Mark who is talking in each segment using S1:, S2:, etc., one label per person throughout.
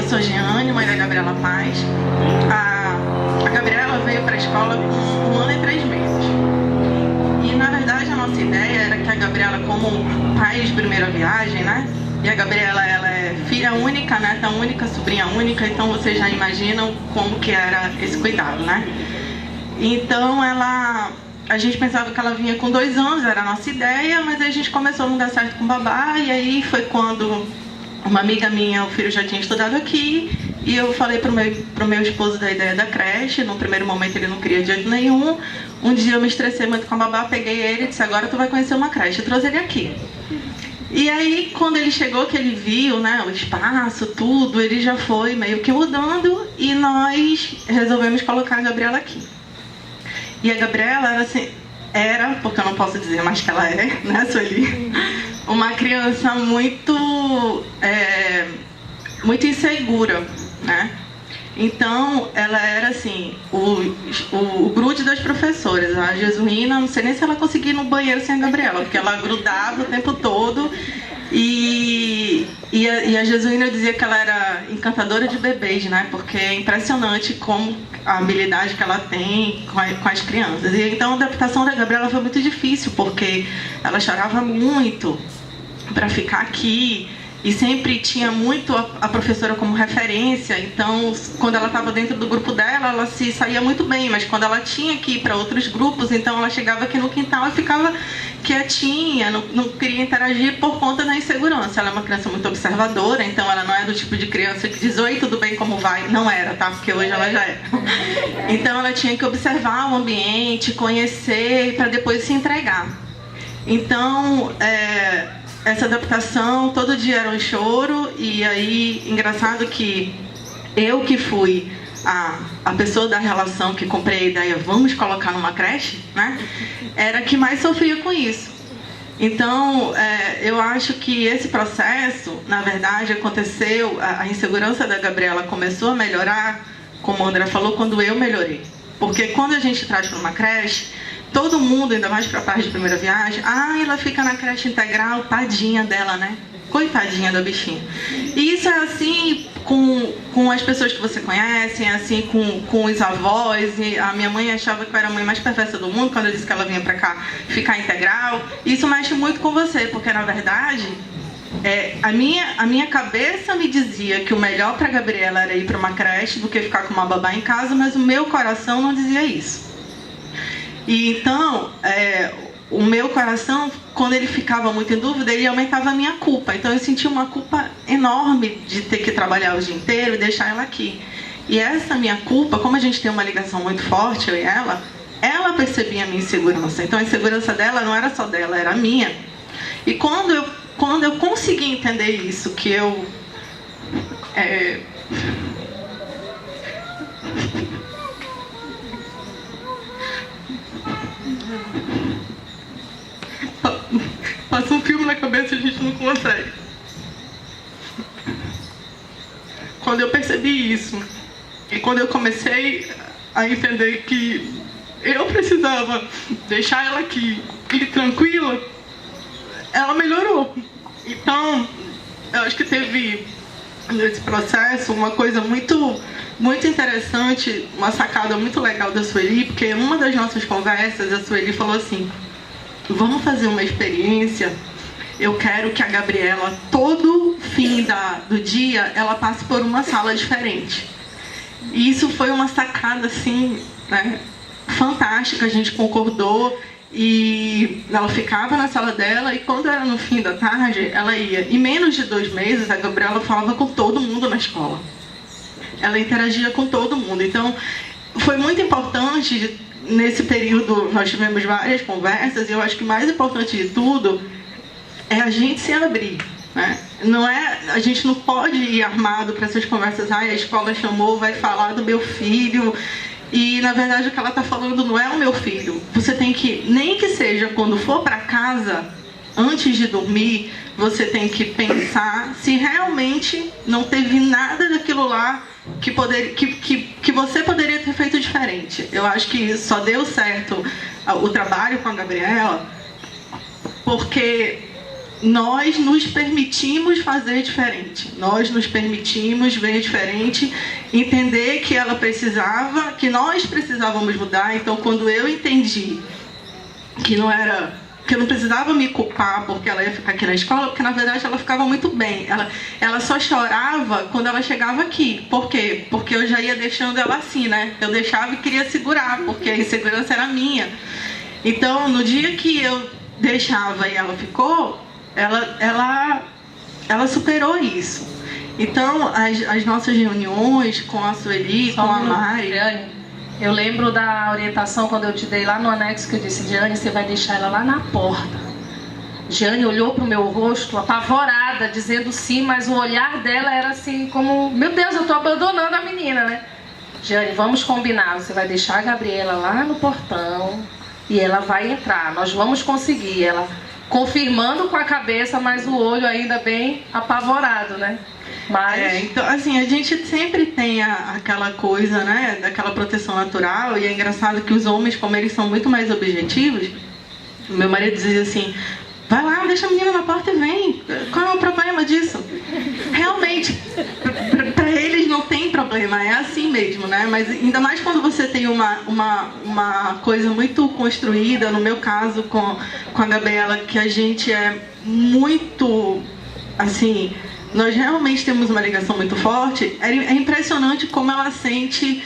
S1: sou Jeane, mãe da Gabriela Paz. A Gabriela veio para a escola com 1 ano e 3 meses. E, na verdade, a nossa ideia era que a Gabriela, como pai de primeira viagem, né? E a Gabriela, ela é filha única, neta única, sobrinha única, então vocês já imaginam como que era esse cuidado, né? Então, a gente pensava que ela vinha com 2 anos, era a nossa ideia, mas aí a gente começou a não dar certo com o babá, e aí foi quando uma amiga minha, o filho já tinha estudado aqui, e eu falei pro meu esposo da ideia da creche. No primeiro momento ele não queria de jeito nenhum. Um dia eu me estressei muito com a babá, peguei ele e disse, agora tu vai conhecer uma creche, eu trouxe ele aqui. E aí, quando ele chegou, que ele viu, né, o espaço, tudo, ele já foi meio que mudando, e nós resolvemos colocar a Gabriela aqui. E a Gabriela era assim, porque eu não posso dizer mais que ela é, né, Sueli? Uma criança muito insegura, né? Então, ela era assim, o grude das professoras. A Jesuína, não sei nem se ela conseguia ir no banheiro sem a Gabriela, porque ela grudava o tempo todo. E a Jesuína dizia que ela era encantadora de bebês, né? Porque é impressionante como a habilidade que ela tem com as crianças. E então a adaptação da Gabriela foi muito difícil, porque ela chorava muito para ficar aqui. E sempre tinha muito a professora como referência, então quando ela estava dentro do grupo dela, ela se saía muito bem, mas quando ela tinha que ir para outros grupos, então ela chegava aqui no quintal e ficava quietinha, não queria interagir por conta da insegurança. Ela é uma criança muito observadora, então ela não é do tipo de criança que diz, oi, tudo bem, como vai? Não era, tá? Porque hoje ela já é. Então ela tinha que observar o ambiente, conhecer, para depois se entregar. Então, essa adaptação, todo dia era um choro. E aí, engraçado que eu que fui a pessoa da relação que comprei a ideia, vamos colocar numa creche, né? Era que mais sofria com isso. Então, eu acho que esse processo, na verdade, aconteceu, a insegurança da Gabriela começou a melhorar, como a André falou, quando eu melhorei. Porque quando a gente traz para uma creche, todo mundo, ainda mais para a parte de primeira viagem, ela fica na creche integral, tadinha dela, né? Coitadinha da bichinha. E isso é assim com as pessoas que você conhece, é assim com os avós. E a minha mãe achava que eu era a mãe mais perversa do mundo quando eu disse que ela vinha para cá ficar integral. Isso mexe muito com você, porque na verdade a minha cabeça me dizia que o melhor para a Gabriela era ir para uma creche do que ficar com uma babá em casa, mas o meu coração não dizia isso. E então, o meu coração, quando ele ficava muito em dúvida, ele aumentava a minha culpa. Então eu sentia uma culpa enorme de ter que trabalhar o dia inteiro e deixar ela aqui. E essa minha culpa, como a gente tem uma ligação muito forte, eu e ela percebia a minha insegurança. Então a insegurança dela não era só dela, era minha. E quando eu consegui entender isso, que eu... Passa um filme na cabeça e a gente não consegue. Quando eu percebi isso, e quando eu comecei a entender que eu precisava deixar ela aqui e tranquila, ela melhorou. Então, eu acho que teve nesse processo uma coisa muito interessante, uma sacada muito legal da Sueli, porque em uma das nossas conversas a Sueli falou assim: vamos fazer uma experiência. Eu quero que a Gabriela, todo fim do dia, ela passe por uma sala diferente. E isso foi uma sacada, assim, né, fantástica. A gente concordou e ela ficava na sala dela, e quando era no fim da tarde, ela ia. Em menos de 2 meses, a Gabriela falava com todo mundo na escola. Ela interagia com todo mundo. Então, foi muito importante. Nesse período, nós tivemos várias conversas, e eu acho que o mais importante de tudo é a gente se abrir, né? A gente não pode ir armado para essas conversas, a escola chamou, vai falar do meu filho, e na verdade o que ela está falando não é o meu filho. Você tem que, nem que seja quando for para casa, antes de dormir, você tem que pensar se realmente não teve nada daquilo lá que você poderia ter feito diferente. Eu acho que só deu certo o trabalho com a Gabriela porque nós nos permitimos fazer diferente. Nós nos permitimos ver diferente, entender que ela precisava, que nós precisávamos mudar. Então, quando eu entendi que eu não precisava me culpar porque ela ia ficar aqui na escola, porque na verdade ela ficava muito bem. Ela só chorava quando ela chegava aqui. Por quê? Porque eu já ia deixando ela assim, né? Eu deixava e queria segurar, porque a insegurança era minha. Então, no dia que eu deixava e ela ficou, ela superou isso. Então, as nossas reuniões com a Sueli, com a Mari...
S2: Eu lembro da orientação quando eu te dei lá no anexo, que eu disse: Diane, você vai deixar ela lá na porta. Diane olhou para o meu rosto apavorada, dizendo sim, mas o olhar dela era assim como: meu Deus, eu estou abandonando a menina, né? Diane, vamos combinar, você vai deixar a Gabriela lá no portão e ela vai entrar, nós vamos conseguir. Ela confirmando com a cabeça, mas o olho ainda bem apavorado, né? Mas...
S1: então, assim, a gente sempre tem aquela coisa, né, daquela proteção natural, e é engraçado que os homens, como eles são muito mais objetivos, meu marido dizia assim: vai lá, deixa a menina na porta e vem, qual é o problema disso? Realmente, para eles não tem problema, é assim mesmo, né? Mas ainda mais quando você tem uma coisa muito construída, no meu caso com a Gabriela, que a gente é muito, assim... Nós realmente temos uma ligação muito forte. É impressionante como ela sente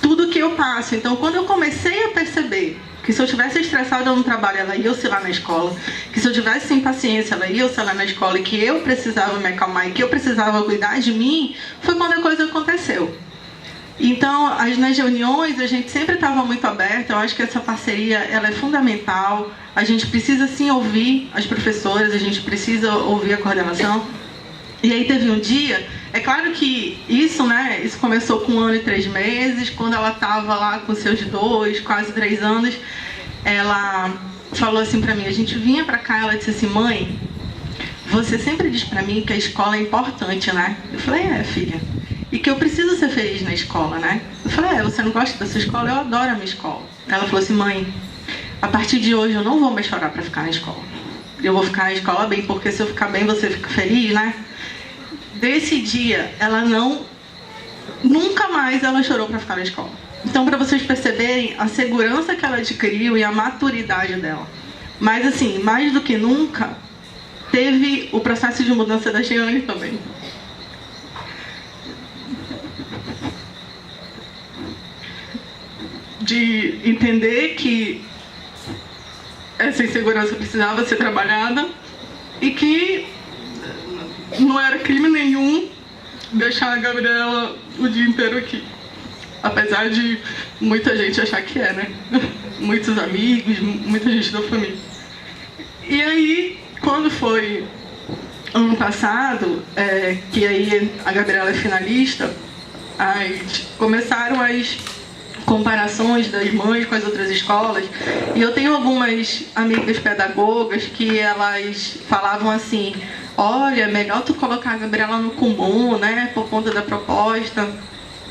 S1: tudo que eu passo. Então, quando eu comecei a perceber que se eu tivesse estressada no trabalho, ela ia oscilar na escola, que se eu tivesse sem paciência, ela ia oscilar na escola, e que eu precisava me acalmar e que eu precisava cuidar de mim, foi quando a coisa aconteceu. Então, nas reuniões, a gente sempre estava muito aberta. Eu acho que essa parceria ela é fundamental. A gente precisa, sim, ouvir as professoras, a gente precisa ouvir a coordenação. E aí teve um dia... É claro que isso, né, isso começou com 1 ano e 3 meses. Quando ela estava lá com seus 2, quase 3 anos, ela falou assim para mim, a gente vinha para cá, ela disse assim: mãe, você sempre diz para mim que a escola é importante, né? Eu falei: filha. E que eu preciso ser feliz na escola, né? Eu falei: você não gosta da sua escola? Eu adoro a minha escola. Ela falou assim: mãe, a partir de hoje eu não vou mais chorar para ficar na escola. Eu vou ficar na escola bem, porque se eu ficar bem, você fica feliz, né? Desse dia, ela nunca mais ela chorou para ficar na escola. Então, para vocês perceberem a segurança que ela adquiriu e a maturidade dela. Mas, assim, mais do que nunca, teve o processo de mudança da Jeane também. De entender que essa insegurança precisava ser trabalhada e que não era crime nenhum deixar a Gabriela o dia inteiro aqui. Apesar de muita gente achar que é, né? Muitos amigos, muita gente da família. E aí, quando foi ano passado, que aí a Gabriela é finalista, aí começaram as comparações das mães com as outras escolas, e eu tenho algumas amigas pedagogas que elas falavam assim: olha, é melhor tu colocar a Gabriela no comum, né, por conta da proposta.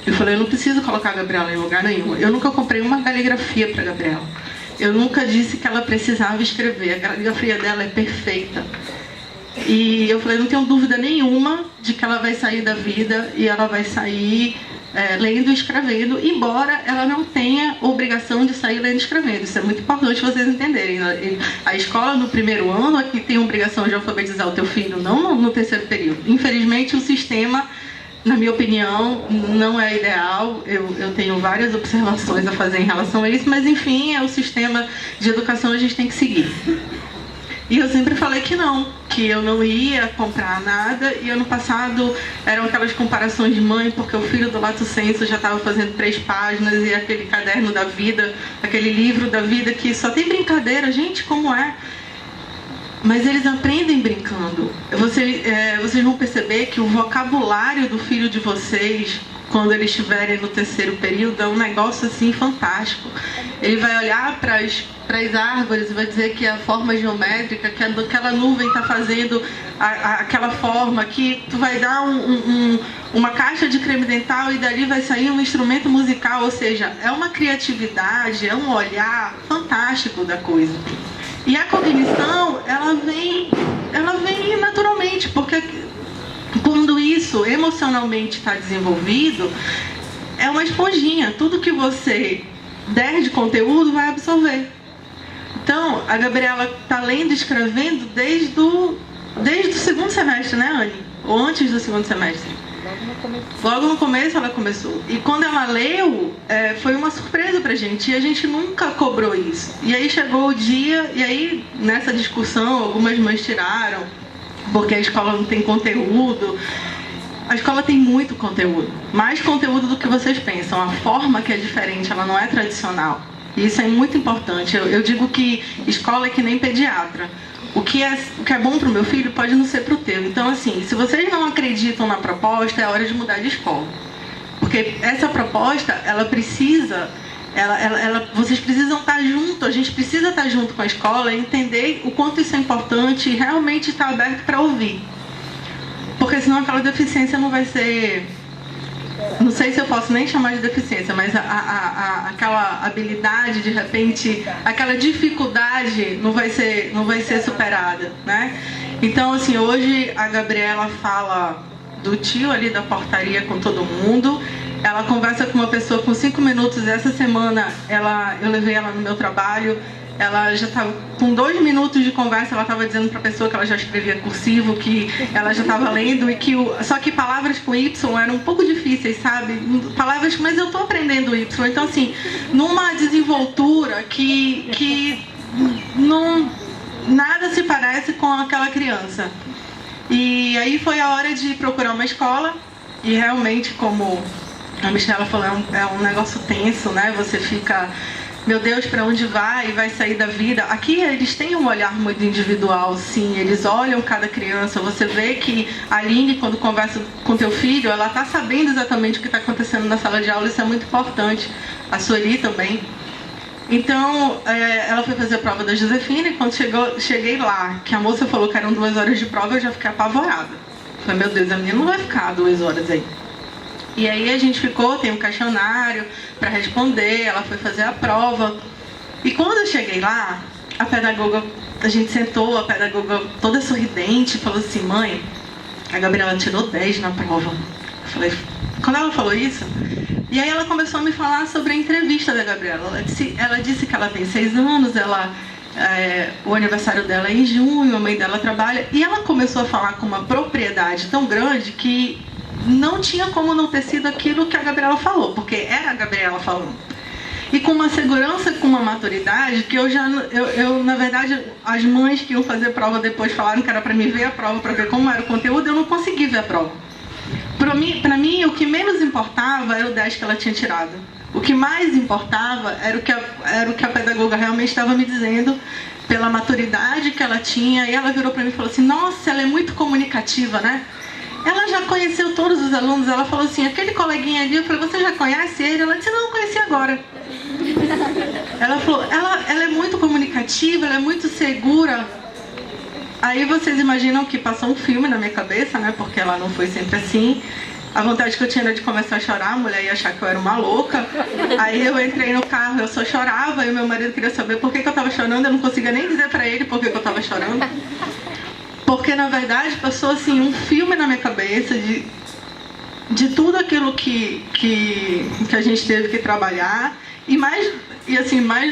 S1: Eu falei: eu não preciso colocar a Gabriela em lugar nenhum. Eu nunca comprei uma caligrafia para a Gabriela. Eu nunca disse que ela precisava escrever. A caligrafia dela é perfeita. E eu falei: não tenho dúvida nenhuma de que ela vai sair da vida e ela vai sair lendo e escrevendo, embora ela não tenha obrigação de sair lendo e escrevendo. Isso é muito importante vocês entenderem. A escola, no primeiro ano, é que tem a obrigação de alfabetizar o teu filho, não no terceiro período. Infelizmente, o sistema, na minha opinião, não é ideal. Eu tenho várias observações a fazer em relação a isso, mas, enfim, é o sistema de educação, a gente tem que seguir. E eu sempre falei que não, que eu não ia comprar nada. E ano passado eram aquelas comparações de mãe, porque o filho do Lato Senso já estava fazendo 3 páginas, e aquele caderno da vida, aquele livro da vida que só tem brincadeira. Gente, como é? Mas eles aprendem brincando. Vocês vão perceber que o vocabulário do filho de vocês, quando eles estiverem no terceiro período, é um negócio assim fantástico. Ele vai olhar para as árvores e vai dizer que a forma geométrica, que aquela nuvem está fazendo aquela forma, que tu vai dar uma caixa de creme dental e dali vai sair um instrumento musical. Ou seja, é uma criatividade, é um olhar fantástico da coisa. E a cognição, ela vem naturalmente, porque quando isso emocionalmente está desenvolvido, é uma esponjinha. Tudo que você der de conteúdo vai absorver. Então, a Gabriela está lendo e escrevendo desde o segundo semestre, né, Anne? Ou antes do segundo semestre. Logo no começo ela começou. E quando ela leu, foi uma surpresa pra gente. E a gente nunca cobrou isso. E aí chegou o dia, e aí nessa discussão, algumas mães tiraram, porque a escola não tem conteúdo. A escola tem muito conteúdo. Mais conteúdo do que vocês pensam. A forma que é diferente, ela não é tradicional. E isso é muito importante. Eu digo que escola é que nem pediatra. O que é bom para o meu filho pode não ser para o teu. Então, assim, se vocês não acreditam na proposta, é hora de mudar de escola. Porque essa proposta, ela precisa... vocês precisam estar junto, a gente precisa estar junto com a escola e entender o quanto isso é importante e realmente estar aberto para ouvir. Porque senão aquela deficiência não vai ser... Não sei se eu posso nem chamar de deficiência, mas aquela habilidade, de repente, aquela dificuldade não vai ser superada, né? Então, assim, hoje a Gabriela fala do tio ali da portaria com todo mundo. Ela conversa com uma pessoa com 5 minutos. Essa semana eu levei ela no meu trabalho. Ela já estava com 2 minutos de conversa, ela estava dizendo para a pessoa que ela já escrevia cursivo, que ela já estava lendo, e só que palavras com Y eram um pouco difíceis, sabe? Palavras, mas eu estou aprendendo Y. Então, assim, numa desenvoltura que não, nada se parece com aquela criança. E aí foi a hora de procurar uma escola, e realmente, como a Michela falou, é um negócio tenso, né? Você fica... Meu Deus, para onde vai sair da vida? Aqui eles têm um olhar muito individual, sim. Eles olham cada criança. Você vê que a Aline, quando conversa com teu filho, ela está sabendo exatamente o que está acontecendo na sala de aula. Isso é muito importante. A Sueli também. Então, ela foi fazer a prova da Josefina, e quando cheguei lá, que a moça falou que eram 2 horas de prova, eu já fiquei apavorada. Falei, meu Deus, a menina não vai ficar 2 horas aí. E aí a gente ficou, tem um questionário para responder, ela foi fazer a prova. E quando eu cheguei lá, a gente sentou, a pedagoga toda sorridente, falou assim, mãe, a Gabriela tirou 10 na prova. Eu falei, quando ela falou isso, e aí ela começou a me falar sobre a entrevista da Gabriela. Ela disse que ela tem 6 anos, o aniversário dela é em junho, a mãe dela trabalha, e ela começou a falar com uma propriedade tão grande que não tinha como não ter sido aquilo que a Gabriela falou, porque era a Gabriela falando. E com uma segurança, com uma maturidade, que eu na verdade, as mães que iam fazer a prova depois falaram que era para mim ver a prova, para ver como era o conteúdo, eu não consegui ver a prova. Para mim, o que menos importava era o 10 que ela tinha tirado. O que mais importava era o que a pedagoga realmente estava me dizendo, pela maturidade que ela tinha. E ela virou para mim e falou assim, nossa, ela é muito comunicativa, né? Ela já conheceu todos os alunos. Ela falou assim, aquele coleguinha ali, eu falei, você já conhece ele? Ela disse, não, conheci agora. Ela falou, ela é muito comunicativa, ela é muito segura. Aí vocês imaginam que passou um filme na minha cabeça, né? Porque ela não foi sempre assim. A vontade que eu tinha era de começar a chorar, a mulher ia achar que eu era uma louca. Aí eu entrei no carro, eu só chorava, e o meu marido queria saber por que eu estava chorando. Eu não conseguia nem dizer pra ele por que eu estava chorando. Porque, na verdade, passou assim um filme na minha cabeça de tudo aquilo que a gente teve que trabalhar. E mais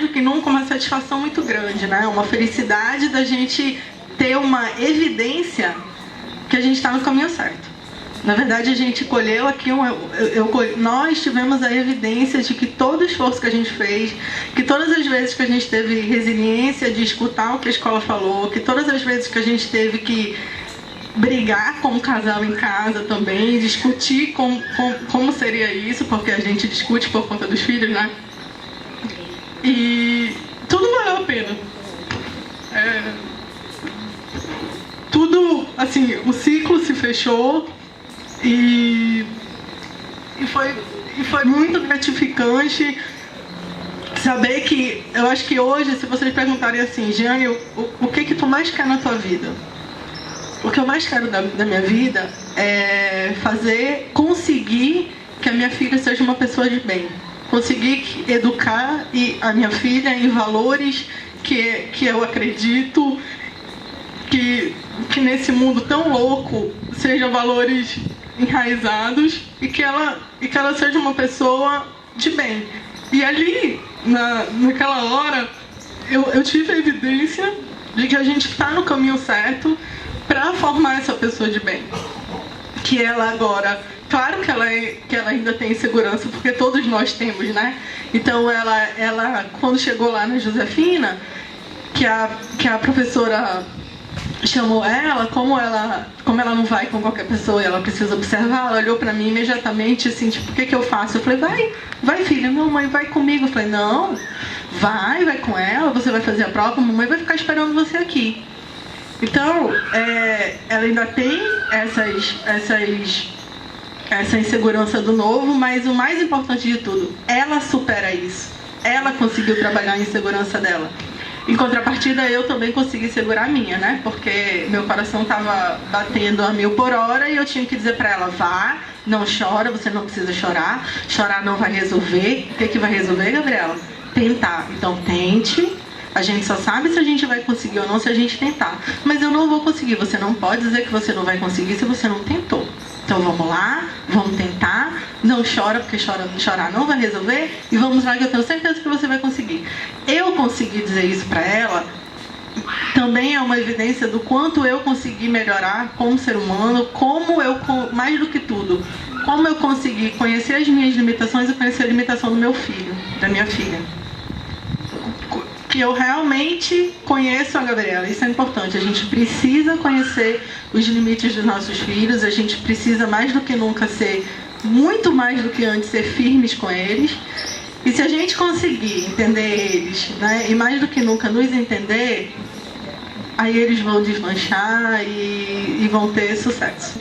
S1: do que nunca, uma satisfação muito grande, né? Uma felicidade da gente ter uma evidência que a gente está no caminho certo. Na verdade, a gente colheu aqui, nós tivemos a evidência de que todo o esforço que a gente fez, que todas as vezes que a gente teve resiliência de escutar o que a escola falou, que todas as vezes que a gente teve que brigar com o casal em casa também, discutir como seria isso, porque a gente discute por conta dos filhos, né? E tudo valeu a pena. Tudo, assim, o ciclo se fechou. E foi muito gratificante saber que, eu acho que hoje, se vocês perguntarem assim, Jeane, o que tu mais quer na tua vida? O que eu mais quero da minha vida é conseguir que a minha filha seja uma pessoa de bem. Conseguir educar a minha filha em valores que eu acredito que nesse mundo tão louco sejam valores enraizados e que ela seja uma pessoa de bem. E ali, naquela hora, eu tive a evidência de que a gente está no caminho certo para formar essa pessoa de bem. Que ela agora, claro que ela ainda tem insegurança, porque todos nós temos, né? Então ela quando chegou lá na Josefina, que a professora chamou ela, como ela não vai com qualquer pessoa e ela precisa observar, ela olhou pra mim imediatamente assim, tipo, o que eu faço? Eu falei, vai filha, não, mãe, vai comigo. Eu falei, não, vai com ela, você vai fazer a prova, a mamãe vai ficar esperando você aqui. Então, ela ainda tem essa insegurança do novo, mas o mais importante de tudo, ela supera isso. Ela conseguiu trabalhar a insegurança dela. Em contrapartida, eu também consegui segurar a minha, né? Porque meu coração estava batendo a 1000 por hora e eu tinha que dizer para ela, vá, não chora, você não precisa chorar. Chorar não vai resolver. O que vai resolver, Gabriela? Tentar. Então, tente. A gente só sabe se a gente vai conseguir ou não se a gente tentar. Mas eu não vou conseguir. Você não pode dizer que você não vai conseguir se você não tentou. Então vamos lá, vamos tentar, não chora, porque chorar não vai resolver, e vamos lá que eu tenho certeza que você vai conseguir. Eu consegui dizer isso para ela, também é uma evidência do quanto eu consegui melhorar como ser humano, mais do que tudo, como eu consegui conhecer as minhas limitações e conhecer a limitação do meu filho, da minha filha. Que eu realmente conheço a Gabriela, isso é importante, a gente precisa conhecer os limites dos nossos filhos, a gente precisa mais do que nunca ser, muito mais do que antes, ser firmes com eles, e se a gente conseguir entender eles, né, e mais do que nunca nos entender, aí eles vão deslanchar e vão ter sucesso.